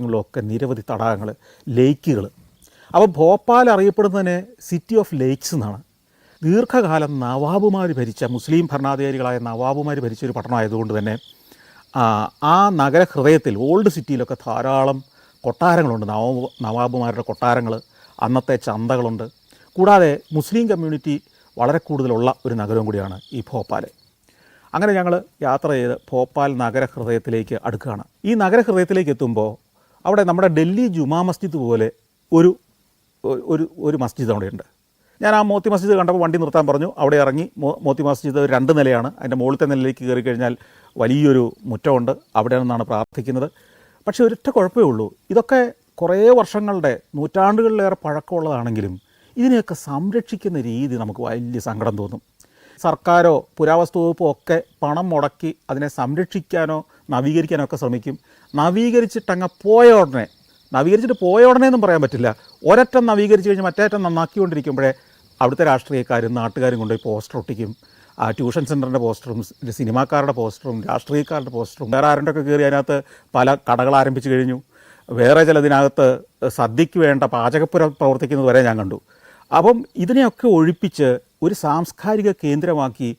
ങ്ങളിലൊക്കെ നിരവധി തടാകങ്ങൾ, ലേക്കുകൾ. അപ്പോൾ ഭോപ്പാൽ അറിയപ്പെടുന്നതിന് സിറ്റി ഓഫ് ലേക്സ് എന്നാണ്. ദീർഘകാലം നവാബുമാർ ഭരിച്ച, മുസ്ലിം ഭരണാധികാരികളായ നവാബുമാർ ഭരിച്ച ഒരു പട്ടണമായതുകൊണ്ട് തന്നെ ആ നഗരഹൃദയത്തിൽ ഓൾഡ് സിറ്റിയിലൊക്കെ ധാരാളം കൊട്ടാരങ്ങളുണ്ട്. നവാബുമാരുടെ കൊട്ടാരങ്ങൾ, അന്നത്തെ ചന്തകളുണ്ട്. കൂടാതെ മുസ്ലിം കമ്മ്യൂണിറ്റി വളരെ കൂടുതലുള്ള ഒരു നഗരവും കൂടിയാണ് ഈ ഭോപ്പാൽ. അങ്ങനെ ഞങ്ങൾ യാത്ര ചെയ്ത് ഭോപ്പാൽ നഗരഹൃദയത്തിലേക്ക് അടുക്കുകയാണ്. ഈ നഗരഹൃദയത്തിലേക്ക് എത്തുമ്പോൾ അവിടെ നമ്മുടെ ഡൽഹി ജുമാ മസ്ജിദ് പോലെ ഒരു ഒരു ഒരു മസ്ജിദ് അവിടെയുണ്ട്. ഞാൻ ആ മോത്തി മസ്ജിദ് കണ്ടപ്പോൾ വണ്ടി നിർത്താൻ പറഞ്ഞു. അവിടെ ഇറങ്ങി. മോത്തി മസ്ജിദ് 2 നിലയാണ്. അതിൻ്റെ മുകളിലത്തെ നിലയിലേക്ക് കയറി കഴിഞ്ഞാൽ വലിയൊരു മുറ്റമുണ്ട്. അവിടെ നിന്നാണ് പ്രാർത്ഥിക്കുന്നത്. പക്ഷേ ഒരൊറ്റ കുഴപ്പമേ ഉള്ളൂ, ഇതൊക്കെ കുറേ വർഷങ്ങളുടെ, നൂറ്റാണ്ടുകളിലേറെ പഴക്കമുള്ളതാണെങ്കിലും ഇതിനെയൊക്കെ സംരക്ഷിക്കുന്ന രീതി നമുക്ക് വലിയ സങ്കടം തോന്നും. സർക്കാരോ പുരാവസ്തു വകുപ്പോ ഒക്കെ പണം മുടക്കി അതിനെ സംരക്ഷിക്കാനോ നവീകരിക്കാനോ ഒക്കെ ശ്രമിക്കും. നവീകരിച്ചിട്ട് പോയ ഉടനെ എന്നും പറയാൻ പറ്റില്ല. ഒരറ്റം നവീകരിച്ച് കഴിഞ്ഞ് മറ്റേറ്റം നന്നാക്കിക്കൊണ്ടിരിക്കുമ്പോഴേ അവിടുത്തെ രാഷ്ട്രീയക്കാരും നാട്ടുകാരും കൊണ്ടുപോയി പോസ്റ്റർ ഒട്ടിക്കും. ട്യൂഷൻ സെൻറ്ററിൻ്റെ പോസ്റ്ററും സിനിമാക്കാരുടെ പോസ്റ്ററും രാഷ്ട്രീയക്കാരുടെ പോസ്റ്ററും വേറെ ആരുടെയൊക്കെ കയറി അതിനകത്ത് പല കടകൾ ആരംഭിച്ചു കഴിഞ്ഞു. വേറെ ചിലതിനകത്ത് സദ്യയ്ക്ക് വേണ്ട പാചകപ്പുരം പ്രവർത്തിക്കുന്നത് വരെ ഞാൻ കണ്ടു. അപ്പം ഇതിനെയൊക്കെ ഒഴിപ്പിച്ച് ഒരു സാംസ്കാരിക കേന്ദ്രമാക്കി